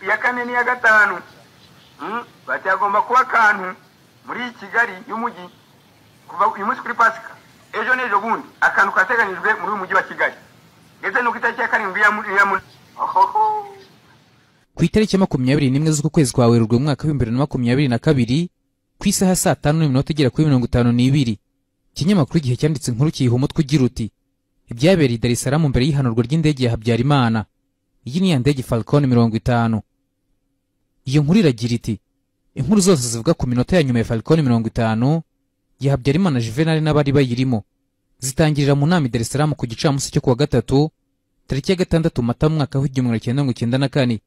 iya kane n'iya gatanu bati agomba kuba akantu muri Kigali y'umujyi kuva uyu munsi kuri Pasika ejo n'ejo bundi akantu kateganyijwe muri uyu mujyi wa Kigali ndetse no itariki ya karindwi ya ku itariki ya 21 z'ukwezi kwa Werurwe mwaka wa 2022 ku isaha 5:52 ikinyamakuru Igihe cyanditse inkuru kiyiha umutwe ugira uti ibyabereye i Dar es Salaam mbere y'ihanurwa ry'indege ya Habyarimana. Iyi ni ya ndege Falcon 50. Iyo nkuru iragira iti inkuru zose zivuga ku minota ya nyuma ya Falcon 50 ya Habyarimana Juvenal n'abari bayirimo zitangirira mu nama i Dar es Salaam ku gicamunsi cyo kuwa gatatu tariki ya 6 Mata mwaka wa 1994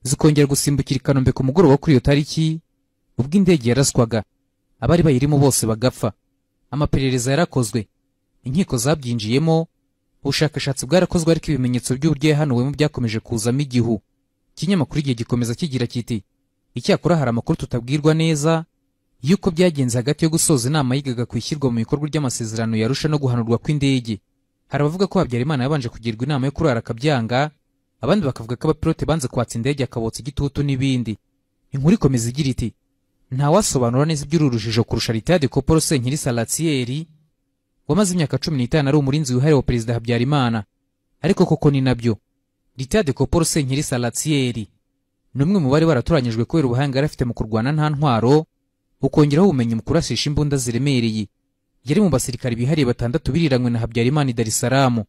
zikongera gusimbukira i Kanombe ku mugoroba kuri iyo tariki ubwo indege yaraswaga abari bayirimo bose bagapfa. Amaperereza yarakozwe, inkiko zabyinjiyemo, ubushakashatsi bwarakozwe ariko ibimenyetso by'uburyo yahanuwemo byakomeje kuzamo igihu. Ikinyamakuru Igihe gikomeza kigira kiti icyakora hari amakuru tutabwirwa neza yuko byagenze hagati yo gusoza inama yigaga kwishyirwa mu bikorwa ry'amasezerano yarusha no guhanurwa kw'indege. Hari abavuga ko Habyarimana yabanje kugirwa inama yo kurara akabyanga, abandi bakavuga ko abapilote banze kwatsa indege akabotsa igitutu n'ibindi. Inkuru ikomeza igira iti nta wasobanura neza iby'urujijo kurusha Ritade Koporo Senkiri Salatieri wamaze imyaka 15 ari umurinzi wihariye wa Perezida Habyarimana. Ariko koko ni nabyo, Ritade Koporo Senkiri Salatieri ni umwe mu bari baraturanyijwe kubera ubuhanga yari afite mu kurwana nta ntwaro, ukongeraho ubumenyi mu kurasisha imbunda ziremereye. Yari mu basirikari bihariye 6 biriranywe na Habyarimana i Dar es Salaam.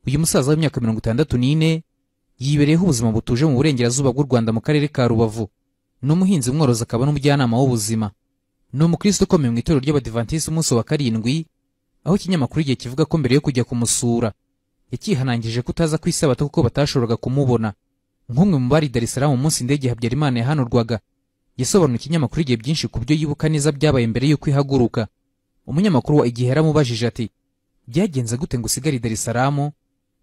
Uyu musaza w'imyaka 64 yibereyeho ubuzima butuje mu burengerazuba bw'u Rwanda mu karere ka Rubavu. N'umuhinzi mworozi akaba n'umujyanama w'ubuzima. Ni umukristo ukomeye mu itorero ry'Abadiventiste umunsi wa 7, aho ikinyamakuru Igihe kivuga ko mbere yo kujya kumusura yakihanangije kutaza ku isabato kuko batashoboraga kumubona. Nk'umwe mu bari Dar es Salaam umunsi indege Habyarimana yahanurwaga, yasobanuye ikinyamakuru Igihe byinshi ku byo yibuka neza byabaye mbere yo kwihaguruka. Umunyamakuru wa Igihe yaramubajije ati byagenze gute ngo usigare Dar es Salaam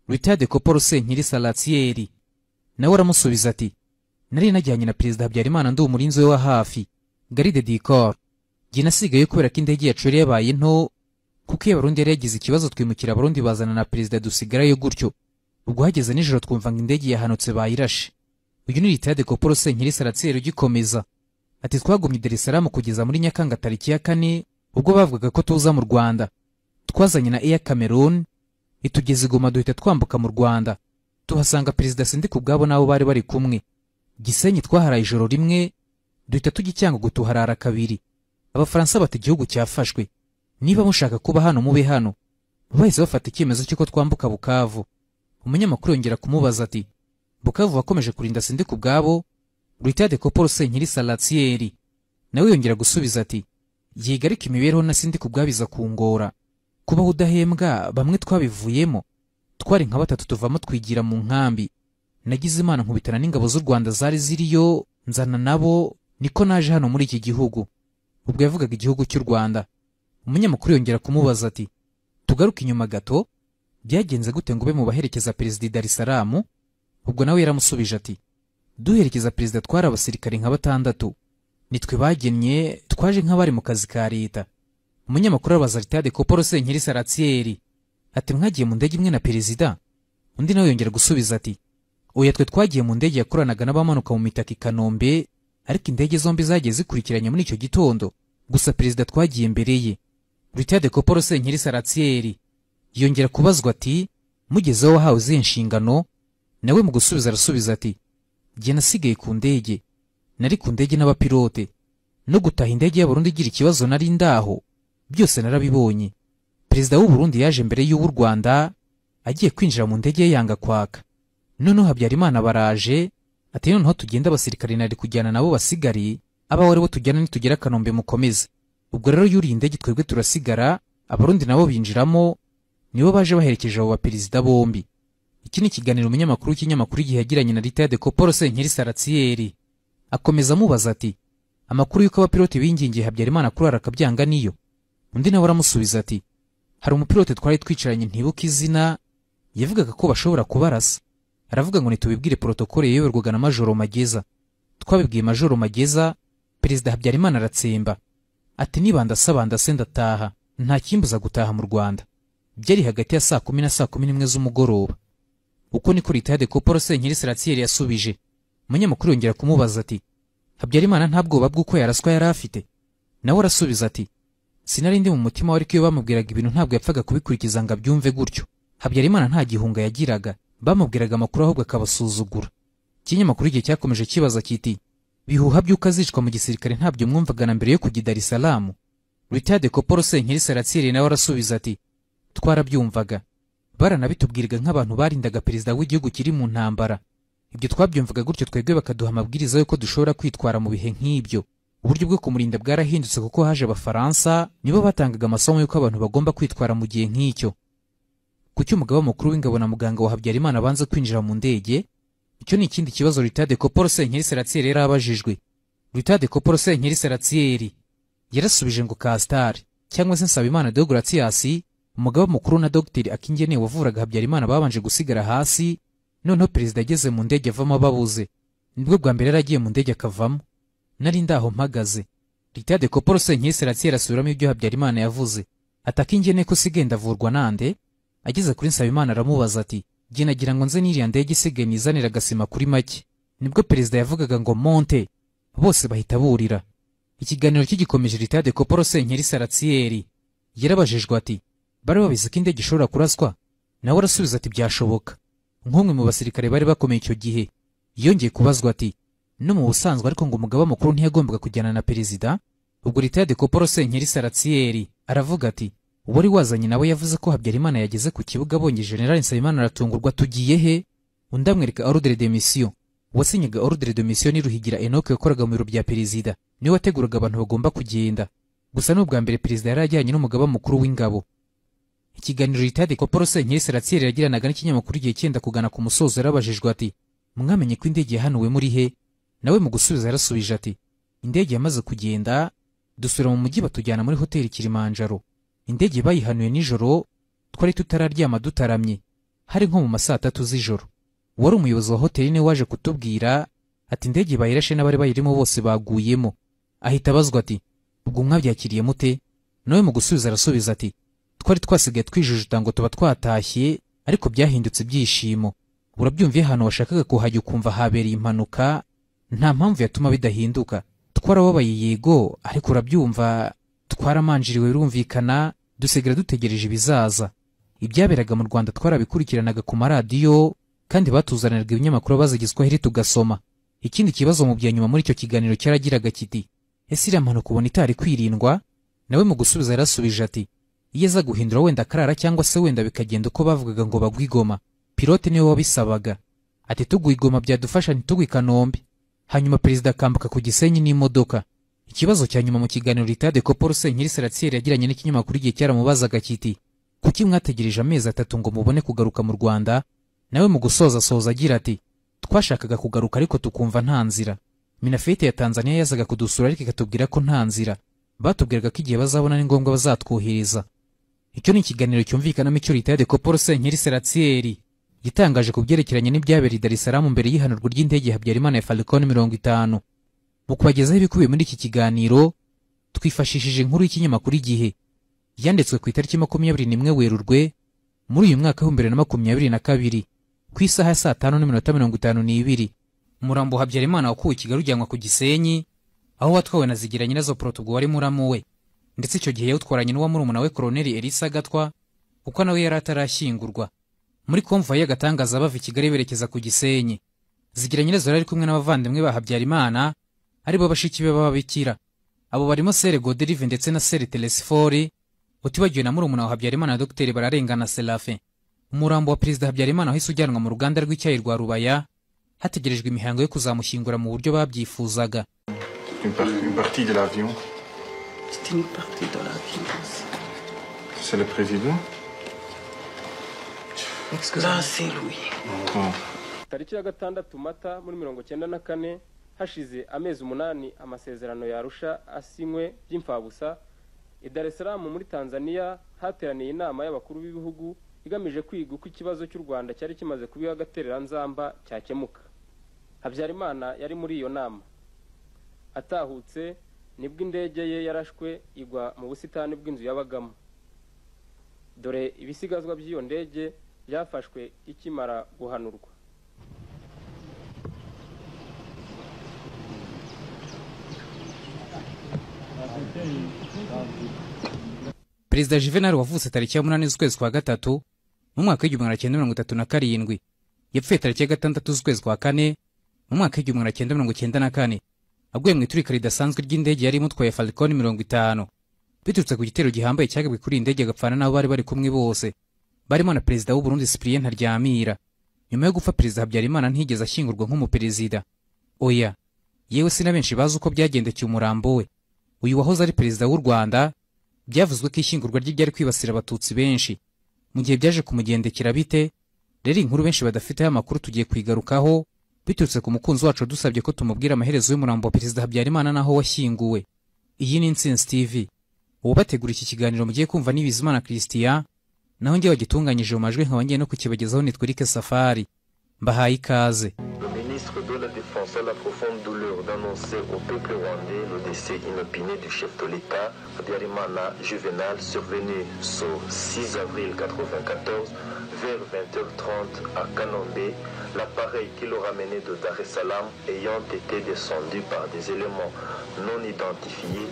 Ritade Koporo Senkiri Salatieri? Nawe aramusubiza ati nari najyanye na Perezida Habyarimana ndi umurinzi we wa hafi Garde du Corps. Jye nasigaye kubera ko indege yacu yari yabaye nto kuko y'Abarundi yari yagize ikibazo twimukira Abarundi bazana na Perezida dusigarayo gutyo. Ubwo hageze nijoro twumva ngo indege yahanutse bayirashe. Uyu ni Ritade Koporo Senkiri Salatieri ugikomeza ati twagumye Dar es Salaam kugeza muri Nyakanga tariki ya 4 ubwo bavugaga ko tuza mu Rwanda. Twazanye na Air Cameroon itugeze i Goma duhita twambuka mu Rwanda. Tuhasanga Perezida Sindikubwabo nabo bari bari kumwe. Gisenyi twaharaye ijoro rimwe duhita tugicyanga gutuharara kabiri. Abafaransa bati igihugu cyafashwe, niba mushaka kuba hano mube hano. Bahise bafata icyemezo cy'uko twambuka Bukavu. Umunyamakuru yongera kumubaza ati Bukavu wakomeje kurinda Sindikubwabo Ritade Koporo Senkiri Salatieri? Nawe yongera gusubiza ati yigarika imibereho na Sindikubwabo iza kungora, kuba udahembwa bamwe twabivuyemo, twari nka 3 tuvamo twigira mu nkambi. Nagize Imana nkubitana n'ingabo z'u Rwanda zari ziriyo nzana nabo, niko naje hano muri iki gihugu. Ubwo yavugaga igihugu cy'u Rwanda. Umunyamakuru yongera kumubaza ati tugaruka inyuma gato, byagenze gute ngo ube mu baherekeza Perezida Dar es Salaam? Ubwo nawe yaramusubije ati duherekeza Perezida twari abasirikari nka 6, nitwe bagennye twaje nk'abari mu kazi ka leta. Umunyamakuru abaza Ritade Koporo Senkiri Salatieri ati mwagiye mu ndege imwe na Perezida? Undi nawe yongera gusubiza ati oya, twe twagiye mu ndege yakoranaga n'abamanuka mu mitaka i Kanombe, ariko indege zombi zagiye zikurikiranye muri icyo gitondo, gusa Perezida twagiye mbere ye. Ritade Koporo Senkiri Salatieri yongera kubazwa ati mugezeho wahawe izihe nshingano? Nawe mu gusubiza arasubiza ati jye nasigaye ku ndege, nari ku ndege n'abapilote, no gutaha indege y'Abarundi igira ikibazo nari ndaho, byose narabibonye. Perezida w'u Burundi yaje mbere y'u Rwanda agiye kwinjira mu ndege ye yanga kwaka. Noneho Habyarimana baraje ati noneho tugenda abasirikari nari kujyana nabo basigari, abawari bo tujyana nitugera Kanombe mukomeze. Ubwo rero yuri indege twebwe turasigara, Abarundi nabo binjiramo, nibo baje baherekeje abo baperezida bombi. Iki ni ikiganiro umunyamakuru w'ikinyamakuru Igihe yagiranye na Ritade Koporo Senkiri Salatieri. Akomeza amubaza ati amakuru y'uko abapilote bingingiye Habyarimana kurara akabyanga niyo? Undi nawe aramusubiza ati hari umupilote twari twicaranye ntibuka izina, yavugaga ko bashobora kubarasa. Aravuga ngo nitubibwire protokole yeyoberwaga na Majoro Mageza. Twabibwiye Majoro Mageza, Perezida Habyarimana aratsemba ati nibanda sabanda se ndataha, nta kimbuza gutaha mu Rwanda. Byari hagati ya 10 na 11 z'umugoroba. Uko niko Ritade Koporo Senkiri Salatieri yasubije. umunyamakuru yongera kumubaza ati Habyarimana nta bwoba bw'uko yaraswa yari afite? Nawe arasubiza ati sinari ndi mu mutima wari ko iyo bamubwiraga ibintu ntabwo yapfaga kubikurikiza ngo abyumve gutyo. Habyarimana nta gihunga yagiraga, bamubwiraga amakuru ahubwo akabasuzugura. Ikinyamakuru igihe cyakomeje kibaza kiti bihuha by'uko azicwa mu gisirikare ntabyo mwumvaga na mbere yo kujya Dar es Salaam? Rutade Koporo Senkeri Seratsieri nawe arasubiza ati twarabyumvaga, baranabitubwiraga nk'abantu barindaga perezida w'igihugu kiri mu ntambara. Ibyo twabyumvaga gutyo twebwe bakaduha amabwiriza yuko dushobora kwitwara mu bihe nk'ibyo. Uburyo bwo kumurinda bwarahindutse kuko haje Abafaransa, nibo batangaga amasomo yuko abantu bagomba kwitwara mu gihe nk'icyo. Kuki umugaba mukuru w'ingabo na muganga wa Habyarimana banze kwinjira mu ndege? Icyo ni ikindi kibazo Rutade Koporo Senkeri Seratsieri yarabajijwe. Rutade Koporo Senkeri Seratsieri yarasubije ngo Kastari cyangwa se Nsabimana Deogratias, umugaba mukuru na Dr Akingene wavuraga Habyarimana babanje gusigara hasi, noneho perezida ageze mu ndege avamo babuze. Nibwo bwa mbere yaragiye mu ndege akavamo. Nari ndaho mpagaze. Rutade Koporo Senkeri Seratsieri asubiramo ibyo Habyarimana yavuze. Atakingene ko sigenda avurwa nande? Ageze kuri Nsabimana aramubaza ati jye nagira ngo nze n'iriya ndege isigaye nizanira agasima kuri make. Nibwo perezida yavugaga ngo monte, bose bahita burira. Ikiganiro cy'igikomeje Rutade Koporo Senkeri Seratsieri yarabajijwe ati bari babizi ko indege ishobora kuraswa? Nawe arasubiza ati byashoboka. Nk'umwe mu basirikare bari bakomeye icyo gihe yongeye kubazwa ati no mu busanzwe ariko ngo umugaba mukuru ntiyagombaga kujyana na perezida? Ubwo Rutade Koporo Senkeri Seratsieri aravuga ati uwari wazanye nawe yavuze ko Habyarimana yageze ku kibuga abonye General Nsabimana aratungurwa tugiye he? Undi amwereka ordre de mission. Wasinyaga ordre de mission ni Ruhigira Enoch yakoraga mu biro bya perezida, niwe wateguraga abantu bagomba kugenda. Gusa n'ubwa mbere perezida yari ajyanye n'umugaba mukuru w'ingabo. Ikiganiro Rutade Koporo Senkeri Seratsieri yagiranaga n'ikinyamakuru igihe cyenda kugana ku musozo yarabajijwe ati mwamenye ko indege yahanuwe muri he? Nawe mu gusubiza yarasubije ati indege yamaze kugenda dusubira mu mujyi batujyana muri hoteli Kilimanjaro. Indege bayihanuye nijoro, twari tutararyama dutaramye, hari nko mu masaa 3 z'ijoro. Wari umuyobozi wa hoteli ne waje kutubwira ati indege bayirashe n'abari bayirimo bose baguyemo. Ahita abazwa ati ubwo mwabyakiriye mute? Nawe mu gusubiza arasubiza ati twari twasigaye twijujuta ngo tuba twatashye, ariko byahindutse byishimo. Urabyumviye hano washakaga kuhajya ukumva habereye impanuka, nta mpamvu yatuma bidahinduka. Twarababaye yego, ariko urabyumva twaramanjiriwe birumvikana, dusigara dutegereje ibizaza. Ibyaberaga mu Rwanda twarabikurikiranaga ku maradiyo, kandi batuzaniraga ibinyamakuru bazigizwa heri tugasoma. Ikindi kibazo mu byanyuma muri icyo kiganiro cyaragiraga kiti ese iriya mpanuka ubona itari kwirindwa? Nawe mu gusubiza yarasubije ati iyo aza guhindura wenda karara cyangwa se wenda bikagenda uko bavugaga ngo bagwigoma, pilote niwe wabisabaga. Ati tugwigoma byadufasha ntitugwi Kanombe. Hanyuma perezida akambuka ku Gisenyi n'imodoka. Ikibazo cya nyuma mu kiganiro Rutade Koporo Senkeri Seratsieri yagiranye n'ikinyamakuru igihe cyaramubazaga kiti kuki mwategereje amezi 3 ngo mubone kugaruka mu Rwanda? Nawe mu gusoza agira ati twashakaga kugaruka ariko tukumva nta nzira. Minafete ya Tanzania yazaga kudusura ariko ikatubwira ko nta nzira. Batubwiraga ko igihe bazabona ni ngombwa bazatwohereza. Icyo ni ikiganiro cyumvikanamo icyo Rutade Koporo Senkeri Seratsieri gitangaje ku byerekeranye n'ibyabereye Dar es Salaam mbere y'ihanurwa ry'indege Habyarimana ya Falcon 50. Mu kubagezaho ibikubiye muri iki kiganiro twifashishije inkuru y'ikinyamakuru Igihe yanditswe ku itariki 21 Werurwe muri uyu mwaka wa 2022 ku isaha ya 5:52. Umurambo wa Habyarimana wakuwe Kigali ujyanwa ku Gisenyi, aho watwawe na Zigira Nyirazo Portugal wari muramu we, ndetse icyo gihe yawutwaranye n'uwa murumuna we Colonel Elisa Gatwa kuko nawe yari atarashyingurwa. Muri konvoyi y'agatangaza bava i Kigali berekeza ku Gisenyi, Zigira Nyirazo yari kumwe n'abavandimwe ba Habyarimana aribo bashiki be b'ababikira. Abo barimo Sere Goderive ndetse na Sere Telesfori, utibagiwe na murumuna wa Habyarimana Dr Bararengana Serafin. Umurambo wa perezida Habyarimana wahise ujyanwa mu ruganda rw'icyayi rwa Rubaya, hategerejwe imihango yo kuzamushyingura mu buryo babyifuzaga. Une partie de l'avion. C'est une partie de l'avion. C'est le président? Excusez-moi, c'est lui. Tariki ya 6 Mata muri 1994 hashize amezi 8 amasezerano ya Arusha asinywe by'imfabusa. I Dar es Salaam muri Tanzania hateraniye inama y'abakuru b'ibihugu igamije kwiga uko ikibazo cy'u Rwanda cyari kimaze kubiha agaterera nzamba cyakemuka. Habyarimana yari muri iyo nama. Atahutse nibwo indege ye yarashwe igwa mu busitani bw'inzu yabagamo. Dore ibisigazwa by'iyo ndege byafashwe ikimara guhanurwa. Perezida Juvenal wavutse tariki ya 8 z'ukwezi kwa gatatu mu mwaka w'1937 yapfuye tariki ya 6 z'ukwezi kwa kane mu mwaka w'1994 aguye mu iturika ridasanzwe ry'indege yari imutwaye Falcon 50 biturutse ku gitero gihambaye cyagabwe kuri indege agapfana nabo bari kumwe bose barimo na perezida w'u Burundi Cyprien Ntaryamira. Nyuma yo gupfa perezida Habyarimana ntigeze ashyingurwa nk'umuperezida. Oya, yewe sina benshi bazi uko byagendekeye umurambo we. Uyu wahoze ari perezida w'u Rwanda byavuzwe ko ishyingurwa rye ryari kwibasira abatutsi benshi. Mu gihe byaje kumugendekera bite, rero inkuru benshi badafite amakuru tugiye kwigarukaho biturutse ku mukunzi wacu dusabye ko tumubwira amaherezo y'umurambo wa perezida Habyarimana naho washyinguwe. Iyi ni Intsinzi TV. Uwo bategura iki kiganiro mugiye kumva ni Bizimana Christian, naho ngiye wagitunganyije mu majwi nkaba ngiye no kukibagezaho nitwa Eric Safari. Mbahaye ikaze. Le ministre de la Défense a la profonde douleur d'annoncer au peuple rwandais le décès inopiné du chef de l'État, Habyarimana Juvenal, survenu ce 6 avril 1994 vers 20h30 à Kanombe, l'appareil qui le ramenait de Dar es Salaam ayant été descendu par des éléments non identifiés.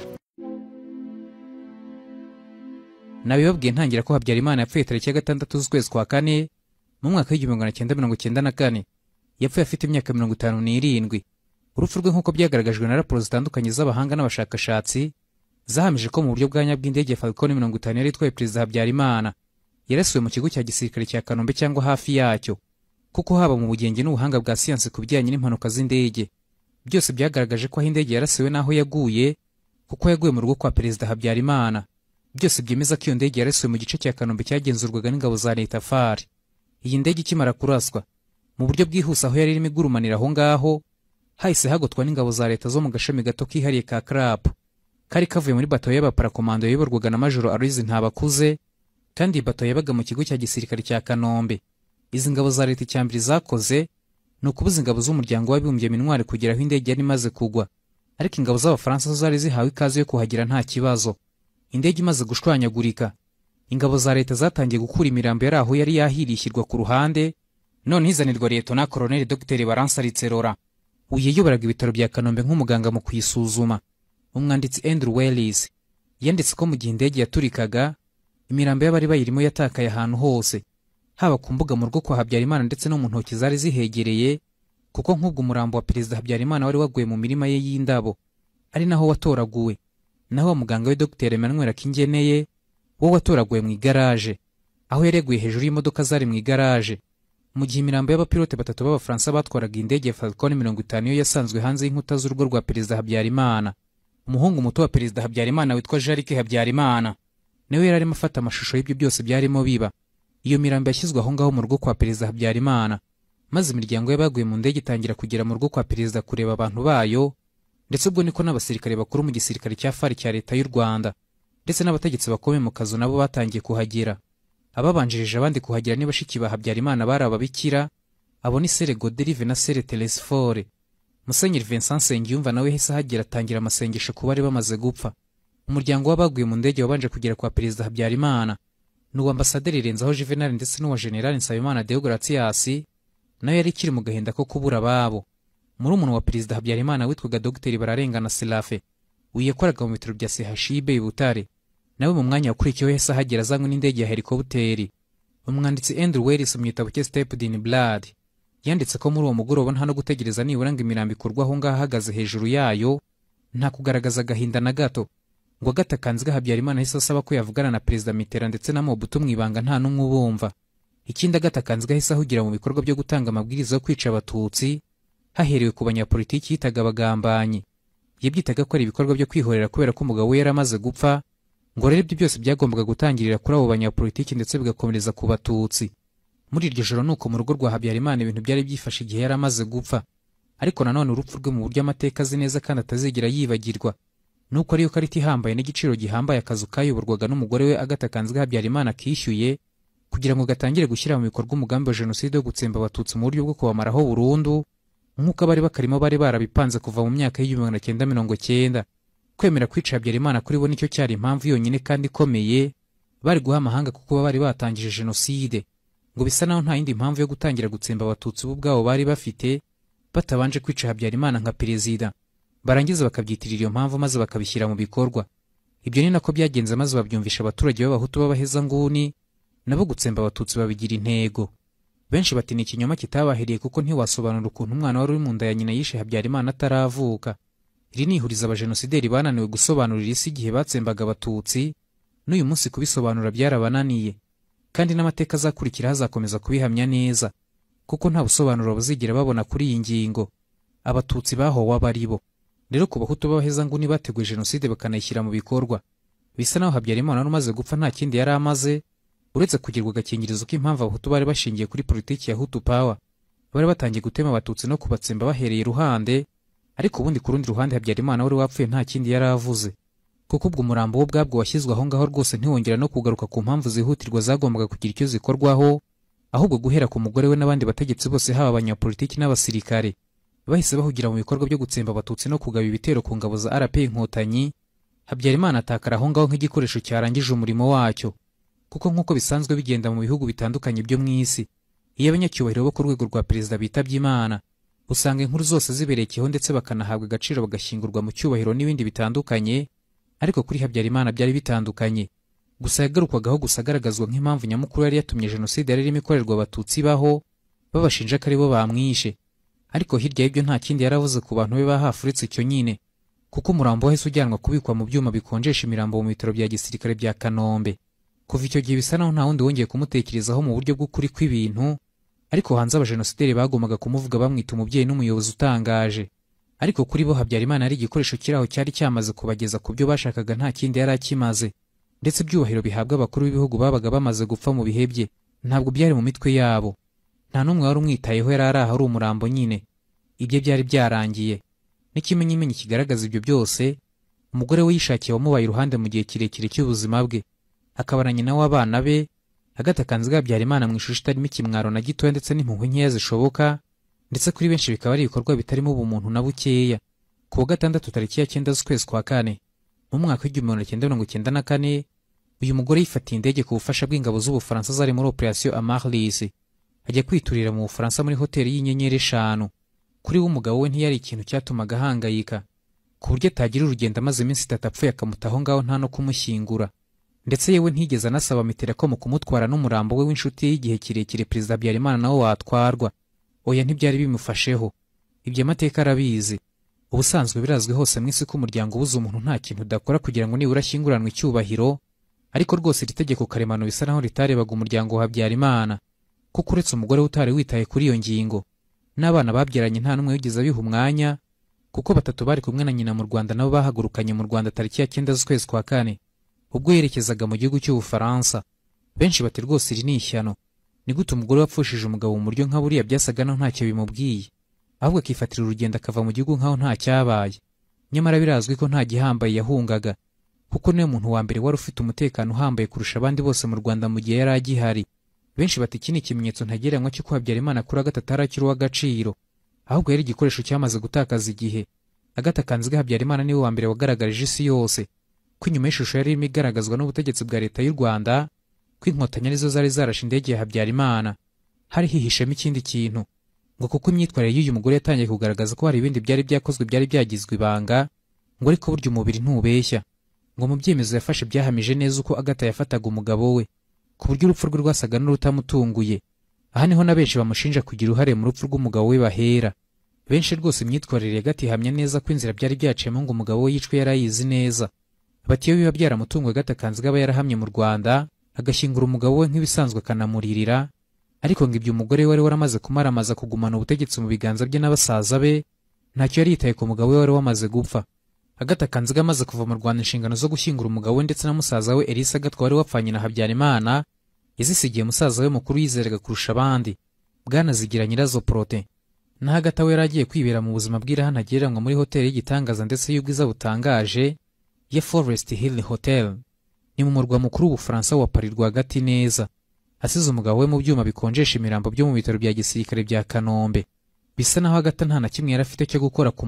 Nabibabwiye ntangira ko Habyarimana yapfuye tariki ya 6 z'ukwezi kwa kane mu mwaka w'1994. Yapfuye afite imyaka 57. Urupfu rwe nk'uko byagaragajwe na raporo zitandukanye z'abahanga n'abashakashatsi zahamije ko mu buryo bwa nyabw'indege Falcon 50 yari itwaye perezida Habyarimana yarasuwe mu kigo cya gisirikare cya Kanombe cyangwa hafi yacyo, kuko haba mu bugenge n'ubuhanga bwa siyansi ku bijyanye n'impanuka z'indege byose byagaragaje ko aho indege yarasiwe n'aho yaguye, kuko yaguye mu rugo kwa perezida Habyarimana. Byose byemeza ko iyo ndege yarasiwe mu gice cya Kanombe cyagenzurwaga n'ingabo za leta FARI. Iyi ndege ikimara kuraswa mu buryo bwihuse aho yari irimo igurumanira aho ngaho, hahise hagotwa n'ingabo za leta zo mu gashami gato kihariye ka CRAP kari kavuye muri bato y'abaparakomando yayoborwaga na Majoro Aloys Ntabakuze, kandi bato yabaga mu kigo cya gisirikare cya Kanombe. Izi ngabo za leta icyambere zakoze ni ukubuza ingabo z'umuryango w'abibumbye minwari kugera aho indege yari imaze kugwa, ariko ingabo z'abafaransa zari zihawe ikaze yo kuhagira nta kibazo. Indege imaze gushwanyagurika, ingabo za leta zatangiye gukura imirambo yari aho yari yahirishyirwa ku ruhande, none izanirwa Lieutenant Colonel Dr Baransaritse Laurent, uyayoboraga ibitaro bya Kanombe nk'umuganga mu kuyisuzuma. Umwanditsi Andrew Wells yanditse ko mu gihe indege yaturikaga imirambo y'abari bayirimo yatakaye ahantu hose, haba ku mbuga mu rugo kwa Habyarimana ndetse no mu ntoki zari zihegereye, kuko nk'ubwo umurambo wa perezida Habyarimana wari waguye mu mirima ye y'indabo ari naho watoraguwe, naho muganga we Dr Emmanuel Akingeneye wo watoraguwe mu igaraje aho yareguye hejuru y'imodoka zari mu igaraje. Mu gihe imirambo y'abapilote batatu b'Abafaransa batwaraga indege ya Falcon 50 yo yasanzwe hanze y'inkuta z'urugo rwa perezida Habyarimana. Umuhungu muto wa perezida Habyarimana witwa Jarike Habyarimana niwe yari arimo afata amashusho y'ibyo byose byarimo biba. Iyo mirambo yashyizwe aho ngaho mu rugo kwa perezida Habyarimana, maze imiryango y'abaguye mu ndege itangira kugera mu rugo kwa perezida kureba abantu bayo, ndetse ubwo niko n'abasirikare bakuru mu gisirikare cya FARI cya leta y'u Rwanda ndetse n'abategetsi bakomeye mu kazu nabo batangiye kuhagera. Ababanjirije abandi kuhagera ni bashiki ba Habyarimana bari ababikira, abo ni Sere Goderive na Sere Telesfore. Musenyeri Vincent Nsengiyumva nawe hese hagera atangira amasengesho ku bari bamaze gupfa. Umuryango w'abaguye mu ndege wabanje kugera kwa perezida Habyarimana n'uwa ambasaderi Renzaho Juvenal ndetse n'uwa General Nsabimana Deogratias, nawe yari kiri mu gahinda ko kubura babo. Muri umuntu wa perezida Habyarimana witwaga Dr Bararengana Serafe uyakoraga mu bitaro bya CHUB i Butare, nawe mu mwanya wakurikiyeho hese hagera azanywe n'indege ya helikopteri. Umwanditsi Andrew Wells mu gitabo cye Steeped in Blood yanditse ko muri uwo mugoroba nta no gutegereza nibura ngo imirambo ikurwa aho ngaho ahagaze hejuru yayo, nta kugaragaza agahinda na gato. Ngo agatakanzwe Habyarimana hise asaba ko yavugana na perezida Mitterrand ndetse na Mobutu mwibanga nta n'umwe ubumva. Ikindi agatakanzwe hise ahugira mu bikorwa byo gutanga amabwiriza yo kwica abatutsi haherewe ku banyapolitiki yitaga abagambanyi. Yabyitaga ko ari ibikorwa byo kwihorera kubera ko umugabo we yaramaze gupfa, ngo rero ibyo byose byagombaga gutangirira kuri abo banyapolitiki ndetse bigakomereza ku batutsi. Muri iryo joro nuko mu rugo rwa Habyarimana ibintu byari byifashe igihe yaramaze gupfa, ariko nanone urupfu rwe mu buryo amateka azi neza kandi atazigera yibagirwa nuko ariyo karita ihambaye n'igiciro gihambaye akazu kayoborwaga n'umugore we Agatha Kanziga Habyarimana kishyuye kugira ngo gatangire gushyira mu bikorwa umugambi wa jenoside wo gutsemba abatutsi mu buryo bwo kubamaraho burundu, nk'uko abari bakarimo bari barabipanze kuva mu myaka y'1990. Kwemera kwica Habyarimana kuri bo nicyo cyari impamvu yonyine kandi ikomeye bari guha amahanga kuko bari batangije jenoside, ngo bisa naho nta yindi mpamvu yo gutangira gutsemba abatutsi bo ubwabo bari bafite batabanje kwica Habyarimana nka perezida, barangiza bakabyitirira iyo mpamvu maze bakabishyira mu bikorwa. Ibyo ni nako byagenze maze babyumvisha abaturage b'abahutu b'abahezanguni nabo gutsemba abatutsi babigira intego. Benshi bati ni ikinyoma kitabahiriye kuko ntiwasobanura ukuntu umwana wari uri mu nda ya nyina yishe Habyarimana ataravuka. Iri ni ihuriza abajenosideri bananiwe gusobanurira isi igihe batsembaga abatutsi, n'uyu munsi kubisobanura byarabananiye, kandi n'amateka azakurikira hazakomeza kubihamya neza, kuko nta busobanuro buzigera babona kuri iyi ngingo. Abatutsi bahowe abari bo. Rero ku bahutu b'abahezanguni bateguye jenoside bakanayishyira mu bikorwa, bisa naho Habyarimana wari umaze gupfa nta kindi yari amaze uretse kugirwa agakingirizo k'impamvu abahutu bari bashingiye kuri politiki ya Hutu Power. Bari batangiye gutema abatutsi no kubatsemba bahereye iruhande, ariko ubundi ku rundi ruhande Habyarimana wari wapfuye nta kindi yari avuze, kuko ubwo umurambo wo bwabwo washyizwe aho ngaho rwose ntiwongera no kugaruka ku mpamvu zihutirwa zagombaga kugira icyo zikorwaho, ahubwo guhera ku mugore we n'abandi bategetsi bose haba abanyapolitiki n'abasirikare bahise bahugira mu bikorwa byo gutsemba abatutsi no kugaba ibitero ku ngabo za RP Inkotanyi. Habyarimana atakara aho ngaho nk'igikoresho cyarangije umurimo wacyo, kuko nk'uko bisanzwe bigenda mu bihugu bitandukanye byo mu isi, iyo abanyacyubahiro bo ku rwego rwa perezida bitabye Imana usanga inkuru zose ziberekeyeho ndetse bakanahabwa agaciro bagashyingurwa mu cyubahiro n'ibindi bitandukanye. Ariko kuri Habyarimana byari bitandukanye, gusa yagarukwagaho gusa agaragazwa nk'impamvu nyamukuru yari yatumye jenoside yari irimo ikorerwa abatutsi baho, babashinja ko ari bo bamwishe. Ariko hirya y'ibyo nta kindi yaravuze ku bantu be bahafi uretse icyo nyine, kuko umurambo wahise ujyanwa kubikwa mu byuma bikonjesha imirambo mu bitaro bya gisirikare bya Kanombe. Kuva icyo gihe bisa naho nta wundi wongeye kumutekerezaho mu buryo bw'ukuri kw'ibintu, ariko hanze abajenosideri bagombaga kumuvuga bamwita umubyeyi n'umuyobozi utangaje. Ariko kuri bo Habyarimana ari igikoresho kiraho cyari cyamaze kubageza ku byo bashakaga nta kindi yari akimaze, ndetse ibyubahiro bihabwa abakuru b'ibihugu babaga bamaze gupfa mu bihe bye ntabwo byari mu mitwe yabo. Nta n'umwe wari umwitayeho, yari ari ahari umurambo nyine. Ibyo byari byarangiye. N'ikimenyimenyi kigaragaza ibyo byose, umugore we yishakiye wamubaye iruhande mu gihe kirekire cy'ubuzima bwe, akaba na nyina w'abana be, Agatha Kanziga Habyarimana mu ishusho itarimo ikimwaro na gitoya ndetse n'impuhwe nkeya zishoboka, ndetse kuri benshi bikaba ari ibikorwa bitarimo ubumuntu na bukeya. Ku wa gatandatu tariki ya 9 z'ukwezi kwa kane mu mwaka w'1994, uyu mugore yifatiye indege ku bufasha bw'ingabo z'Ubufaransa zari muri Operation Amarlis, ajya kwiturira mu Bufaransa muri hoteli y'inyenyeri 5. Kuri we umugabo we ntiyari ikintu cyatumaga ahangayika, ku buryo atagira urugendo amaze iminsi 3 apfuye akamutaho ngaho nta no kumushyingura, ndetse yewe ntigeze anasaba mitera ko mu kumutwara n'umurambo we w'inshuti y'igihe kirekire Perezida Habyarimana nawo watwarwa. Oya, ntibyari bimufasheho. Ibyo amateka arabizi. Ubusanzwe birazwi hose mu isi ko umuryango ubuze umuntu nta kintu udakora kugira ngo nibura ashyinguranwe icyubahiro, ariko rwose iri tegeko karemano bisa naho ritarebaga umuryango wa Habyarimana, kuko uretse umugore utari witaye kuri iyo ngingo, n'abana babyaranye nta n'umwe wigeze abiha umwanya, kuko 3 bari kumwe na nyina mu Rwanda nabo bahagurukanye mu Rwanda tariki ya 9 z'ukwezi kwa kane ubwo yerekezaga mu gihugu cy'Ubufaransa. Benshi bati rwose iri ni ishyano. Ni gute umugore wapfushije umugabo mu buryo nka buriya byasaga naho ntacyo bimubwiye, ahubwo akifatira urugendo akava mu gihugu nkaho nta cyabaye. Nyamara birazwi ko nta gihambaye yahungaga, kuko niwe muntu wa mbere wari ufite umutekano uhambaye kurusha abandi bose mu Rwanda mu gihe yari agihari. Benshi bati iki ni ikimenyetso ntagereranywa cy'uko Habyarimana kuri Agatha atarakiri uw'agaciro, ahubwo yari igikoresho cyamaze gutakaza igihe. Agatha Kanziga Habyarimana niwe wa mbere wagaragarije isi yose ko inyuma y'ishusho yari irimo igaragazwa n'ubutegetsi bwa leta y'u Rwanda ko Inkotanyi arizo zari zarashe indege ya Habyarimana, hari hihishemo ikindi kintu, ngo kuko imyitwarire y'uyu mugore yatangiye kugaragaza ko hari ibindi byari byakozwe byari byagizwe ibanga, ngo ariko burya umubiri ntubeshya, ngo mu byemezo yafashe byahamije neza uko Agatha yafataga umugabo we, ku buryo urupfu rwe rwasaga n'urutamutunguye. Aha niho na benshi bamushinja kugira uruhare mu rupfu rw'umugabo we bahera. Benshi rwose imyitwarire ya Agatha ihamya neza ko inzira byari byaciyemo ngo umugabo we yicwe yarayizi neza. Bati iyo biba byaramutunguye Agatha Kanziga aba yarahamye mu Rwanda agashyingura umugabo we nk'ibisanzwe akanamuririra, ariko ngo ibyo umugore we wari waramaze kumaramaza kugumana ubutegetsi mu biganza bye n'abasaza be, ntacyo yari yitaye ku mugabo we wari wamaze gupfa. Agatha Kanziga amaze kuva mu Rwanda inshingano zo gushyingura umugabo we ndetse na musaza we Elisa Gatwa wari wapfanye na Habyarimana yazisigiye musaza we mukuru yizeraga kurusha abandi, Bwana Zigira Nyirazo Prote. Naho Agatha we yaragiye kwibera mu buzima bw'irahantagereranywa muri hoteli y'igitangaza ndetse y'ubwiza butangaje ya Forest Hill Hotel, ni mu murwa mukuru w'Ubufaransa wa Paris rwagati neza, asize umugabo we mu byuma bikonjesha imirambo byo mu bitaro bya gisirikare bya Kanombe. Bisa naho Agatha nta na kimwe yari afite cyo gukora ku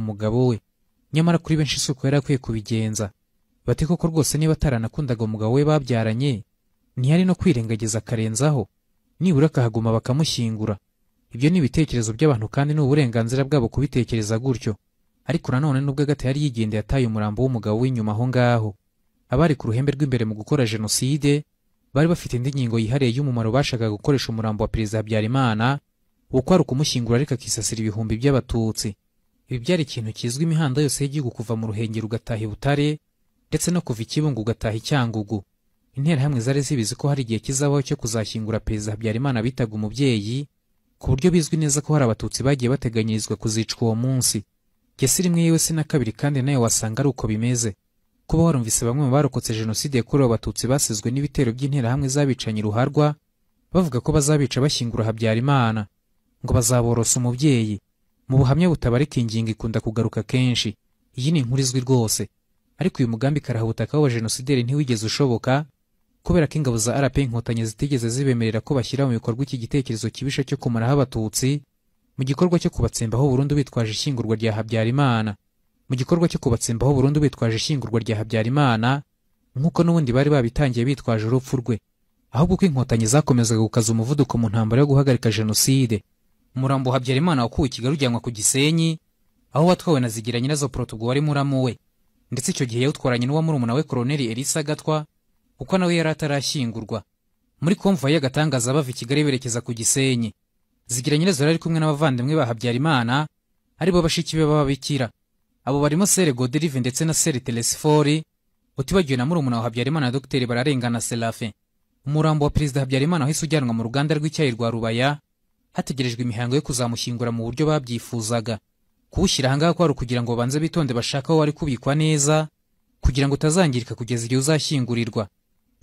mugabo we, nyamara kuri benshi isuku yari akwiye kubigenza. Bati koko rwose niba ataranakundaga umugabo we babyaranye, ntiyari no kwirengagiza akarenzaho, nibura akahaguma bakamushyingura. Ibyo ni ibitekerezo by'abantu kandi ni uburenganzira bwabo kubitekereza gutyo. ariko nanone nubwo Agatha yari yigendeye ataye umurambo w'umugabo w'inyuma aho ngaho, abari ku ruhembe rw'imbere mu gukora jenoside bari bafite indi ngingo yihariye y'umumaro bashakaga gukoresha umurambo wa Perezida Habyarimana, uko ari ukumushyingura ariko akisasira ibihumbi by'abatutsi. Ibi byari ikintu kizwi imihanda yose y'igihugu kuva mu Ruhengeri ugataha i Butare ndetse no kuva i Kibungo ugataha i Cyangugu. Interahamwe zari zibizi ko hari igihe kizabaho cyo kuzashyingura Perezida Habyarimana bitaga umubyeyi, ku buryo bizwi neza ko hari abatutsi bagiye bateganyirizwa kuzicwa uwo munsi. Gesi rimwe yewe se na kabiri kandi nayo wasanga ari uko bimeze. Kuba warumvise bamwe mu barokotse jenoside yakorewe abatutsi basizwe n'ibitero by'interahamwe zabicanye ruharwa bavuga ko bazabica bashyingura Habyarimana, ngo bazaborosa umubyeyi. Mu buhamya butabarika ingingo ikunda kugaruka kenshi. Iyi ni inkuru izwi rwose, ariko uyu mugambi karahubutaka wa jenosideri ntiwigeze ushoboka kubera ko ingabo za RP Inkotanyi zitigeze zibemerera ko bashyira mu bikorwa iki gitekerezo kibisha cyo kumaraho abatutsi mu gikorwa cyo kubatsembaho burundu bitwaje ishyingurwa rya Habyarimana. Mu gikorwa cyo kubatsembaho burundu bitwaje ishyingurwa rya Habyarimana nk'uko n'ubundi bari babitangiye bitwaje urupfu rwe, ahubwo ko Inkotanyi zakomezaga gukaza umuvuduko mu ntambara yo guhagarika jenoside. Umurambo wa Habyarimana wakuwe i Kigali ujyanwa ku Gisenyi, aho watwawe na Zigira Nyirazo Protogo wari muramu we, ndetse icyo gihe yawutwaranye n'uwa murumuna we Koloneli Elisa Gatwa kuko nawe yari atarashyingurwa. Muri konvoyi y'agatangaza bava i Kigali berekeza ku Gisenyi, Zigira Nyirazo yari kumwe n'abavandimwe ba Habyarimana aribo bashiki be b'ababikira. Abo barimo Sere Goderive ndetse na Sere Telesfori, utibagiwe na murumuna wa Habyarimana Dr. Bararengana Serafin. Umurambo wa Perezida Habyarimana wahise ujyanwa mu ruganda rw'icyayi rwa Rubaya, hategerejwe imihango yo kuzamushyingura mu buryo babyifuzaga. Kuwushyira ahangaha kwari kugira ngo banze bitonde bashaka aho wari kubikwa neza kugira ngo utazangirika kugeza igihe uzashyingurirwa.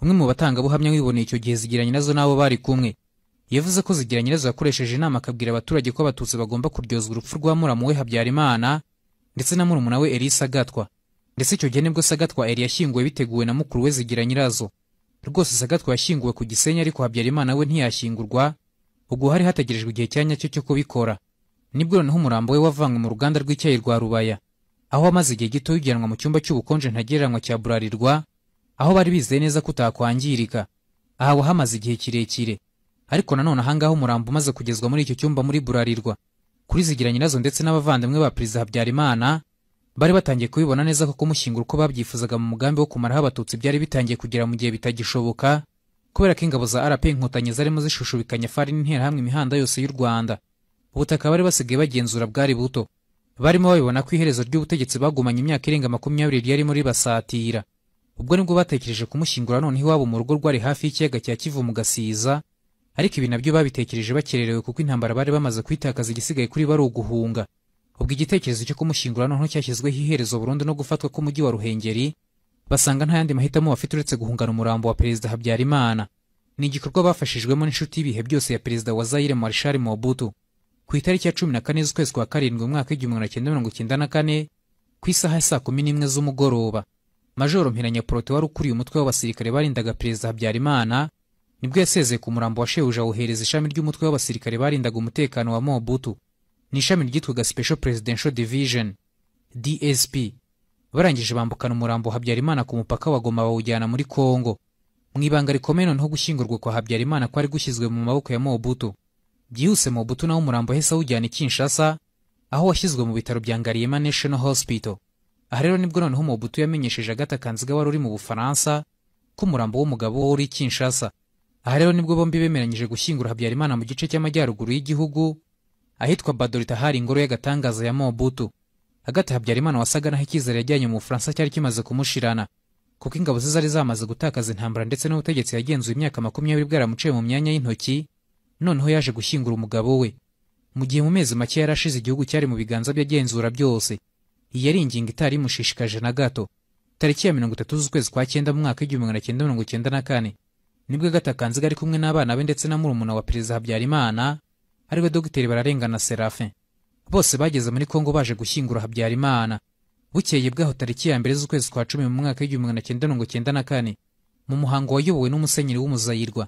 Umwe mu batangabuhamya wiboneye icyo gihe Zigira Nyirazo n'abo bari kumwe yavuze ko Zigira Nyirazo yakoresheje inama akabwira abaturage ko abatutsi bagomba kuryozwa urupfu rwa muramu we Habyarimana ndetse na murumuna we Elisa Gatwa. Ndetse icyo gihe nibwo Sagatwa Eli yashyinguwe biteguwe na mukuru we Zigira Nyirazo. Rwose Sagatwa yashyinguwe ku Gisenyi ariko Habyarimana we ntiyashyingurwa, ubwo hari hategerejwe igihe cya nyacyo cyo kubikora. Nibwo noneho umurambo we wavanywe mu ruganda rw'icyayi rwa Rubaya, aho amaze igihe gito yujyanwa mu cyumba cy'ubukonje ntagereranywa cya Burarirwa, aho bari bizeye neza ko utakwangirika. Aha wahamaze igihe kirekire, ariko nanone ahangaho umurambo umaze kugezwa muri icyo cyumba muri Burarirwa kuri Zigira Nyirazo ndetse n'abavandimwe ba Perezida Habyarimana bari batangiye kubibona neza ko kumushyingura uko babyifuzaga mu mugambi wo kumaraho abatutsi byari bitangiye kugera mu gihe bitagishoboka, kubera ko ingabo za RP Inkotanyi zarimo zishushubikanya fari n'interahamwe imihanda yose y'u Rwanda. Ubutaka bari basigaye bagenzura bwari buto, barimo babibona ko iherezo ry'ubutegetsi bagumanye imyaka irenga 20 ryari muri basatira. Ubwo nibwo batekereje kumushyingura noneho iwabo mu rugo rwari hafi y'ikiyaga cya Kivu mu Gasiza, ariko ibi nabyo babitekereje bakererewe kuko intambara bari bamaze kwitakaza igisigaye kuri bari uguhunga. Ubwo igitekerezo cyo kumushyingura noneho cyashyizweho iherezo burundu no gufatwa k'umujyi wa Ruhengeri, basanga nta yandi mahitamo bafite uretse guhungana umurambo wa Perezida Habyarimana. Ni igikorwa bafashijwemo n'inshuti y'ibihe byose ya Perezida wa Zaire Marshal Mobutu. Ku itariki ya 14 z'ukwezi kwa karindwi mu mwaka w'1994 ku isaha ya 11 z'umugoroba, Majoro Mpiranya Prote wari ukuriye umutwe w'abasirikare barindaga Perezida Habyarimana nibwo yasezeye ku murambo wa shebuja wohereza ishami ry'umutwe w'abasirikare barindaga umutekano wa Mobutu. Ni ishami ryitwaga Special Presidential Division DSP. Barangije bambukana umurambo wa Habyarimana ku mupaka wa Goma bawujyana muri Kongo. Mu ibanga rikomeye noneho gushyingurwa kwa Habyarimana kwari gushyizwe mu maboko ya Mobutu. Byihuse Mobutu nawo umurambo hese awujyana i Kinshasa, aho washyizwe mu bitaro bya Ngaliema National Hospital. Aha rero nibwo noneho Mobutu yamenyesheje Agatha Kanziga wari uri mu Bufaransa ko umurambo w'umugabo uri i Kinshasa. Aha rero nibwo bombi bemeranyije gushyingura Habyarimana mu gice cy'amajyaruguru y'igihugu ahitwa Badorita hari ingoro y'agatangaza ya Mobutu. Agatha Habyarimana wasaga naho icyizere yajyanye mu Bufaransa cyari kimaze kumushirana, kuko ingabo ze zari zamaze gutakaza intambara ndetse n'ubutegetsi yagenzuye imyaka 20 bwaramuciye mu myanya y'intoki. Noneho yaje gushyingura umugabo we mu gihe mu mezi make yarashize igihugu cyari mu biganza by'agenzura byose. Iyi yari ingingo itari imushishikaje na gato. Tariki ya 30 z'ukwezi kwa 9 mu mwaka w'1994 nibwo Agatha Kanziga ari kumwe n'abana be ndetse na murumuna wa Perezida Habyarimana ariwe Dr. Bararengana Serafin, bose bageze muri Kongo baje gushyingura Habyarimana. Bukeye bwaho tariki ya 2 z'ukwezi kwa 10 mu mwaka w'1994 mu muhango wayobowe n'umusenyeri w'umuzayirwa,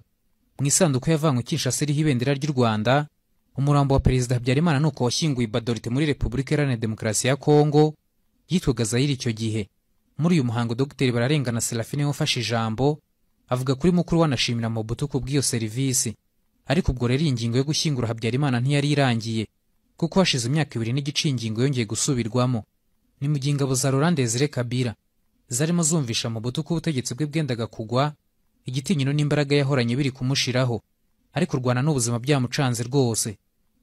mu isanduku yavanywe Kinshasa iriho ibendera ry'u Rwanda, umurambo wa Perezida Habyarimana nuko washyinguye Badorite muri Repubulika Iharanira Demokarasi ya Kongo yitwaga Zaire icyo gihe. Muri uyu muhango Dr. Bararengana Serafin wafashe ijambo avuga kuri mukuru wanashimira Mobutu ku bw'iyo serivisi. Ariko ubwo rero ingingo yo gushyingura Habyarimana ntiyari irangiye, kuko hashize imyaka 2 n'igice ingingo yongeye gusubirwamo. ni mu gihe ingabo za Laurent Desire Kabila zarimo zumvisha Mobutu ko ubutegetsi bwe bwendaga kugwa, igitinyiro n'imbaraga yahoranye biri kumushiraho, ariko kurwana n'ubuzima byamucanze rwose.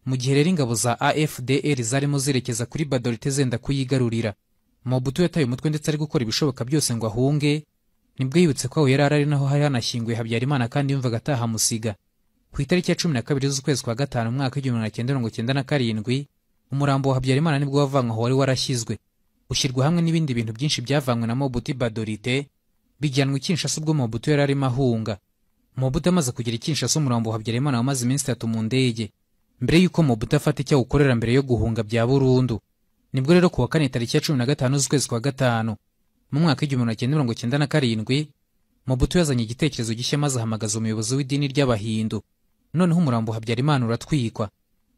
Mu gihe rero ingabo za AFDR zarimo zirekeza kuri Badorite zenda kuyigarurira, Mobutu yataye umutwe ndetse ari gukora ibishoboka byose ngo ahunge, nibwo yibutse ko aho yari ari naho hari hanashyinguye Habyarimana kandi yumvaga atahamusiga. Ku itariki ya 12 z'ukwezi kwa gatanu umwaka w'1997, umurambo wa Habyarimana nibwo wavanywe aho wari warashyizwe, ushyirwa hamwe n'ibindi bintu byinshi byavanywe na Mobutu Badorite, bijyanwa i Kinshasa ubwo Mobutu yari arimo ahunga. Mobutu amaze kugera i Kinshasa, umurambo wa Habyarimana wamaze iminsi 3 mu ndege, mbere yuko Mobutu afata icyo gukorera mbere yo guhunga bya burundu. Nibwo rero kuwa kane tariki ya 15 z'ukwezi kwa gatanu mu mwaka w'1997, Mobutu yazanye igitekerezo gishya maze ahamagaza umuyobozi w'idini ry'Abahindu. Noneho umurambo wa Habyarimana uratwikwa,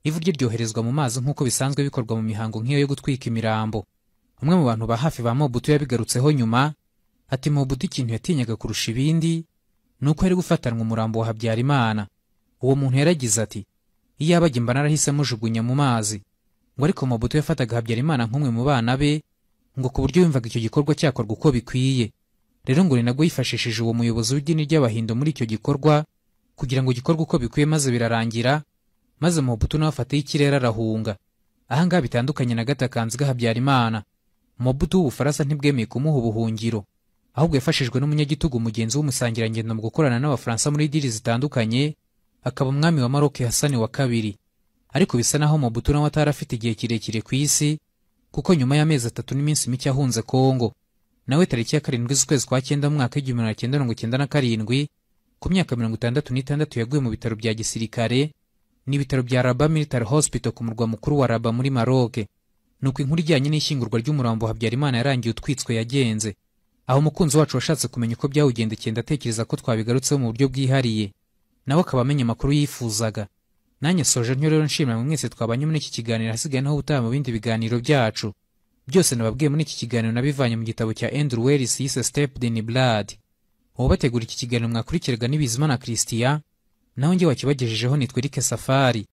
ivu rye ryoherezwa mu mazi nk'uko bisanzwe bikorwa mu mihango nk'iyo yo gutwika imirambo. Umwe mu bantu ba hafi ba Mobutu yabigarutseho nyuma, ati Mobutu ikintu yatinyaga kurusha ibindi nuko yari gufatanwa umurambo wa Habyarimana. Uwo muntu yaragize ati, iyo yabaga imba narahise mujugunya mu mazi. Ngo ariko Mobutu yafataga Habyarimana nk'umwe mu bana be, ngo ku buryo yumvaga icyo gikorwa cyakorwa uko bikwiye. Rero ngo ni nabwo yifashishije uwo muyobozi w'idini ry'Abahindu muri icyo gikorwa kugira ngo gikorwe uko bikwiye, maze birarangira, maze Mobutu nawe afataho ikirere arahunga. Ahangaha bitandukanye na Gatakanziga Habyarimana, Mobutu w'Ubufaransa ntibwemeye kumuha ubuhungiro, ahubwo yafashijwe n'umunyagitugu mugenzi w'umusangirangendo mu gukorana n'Abafaransa muri diri zitandukanye, akaba umwami wa Maroc Hassan wa kabiri. Ariko bisa naho Mobutu nawe atarafite igihe kirekire ku isi, kuko nyuma y'amezi 3 n'iminsi mike ahunze Kongo, nawe tariki ya 7 z'ukwezi kwa 9 mu mwaka w'1997, ku myaka 66 yaguye mu bitaro bya gisirikare, n'ibitaro bya Rabat Military Hospital ku murwa mukuru wa Rabat muri Maroc. Nuko inkuru ijyanye n'ishyingurwa ry'umurambo wa Habyarimana yarangiye utwitswe yagenze. Aho umukunzi wacu washatse kumenya uko byawugendekeye, ndatekereza ko twabigarutseho mu buryo bwihariye, nawe akaba amenya amakuru yifuzaga. Nanjye soje ntyo rero nshimira mwese twabanye muri iki kiganiro, hasigaye naho ubutaha mu bindi biganiro byacu. Byose nababwiye muri iki kiganiro nabivanye mu gitabo cya Andrew Wells yise Steeped in Blood. Uwo bategura iki kiganiro mwakurikiraga ni Bizimana Christian, naho njye wakibagejejeho nitwa Eric Safari.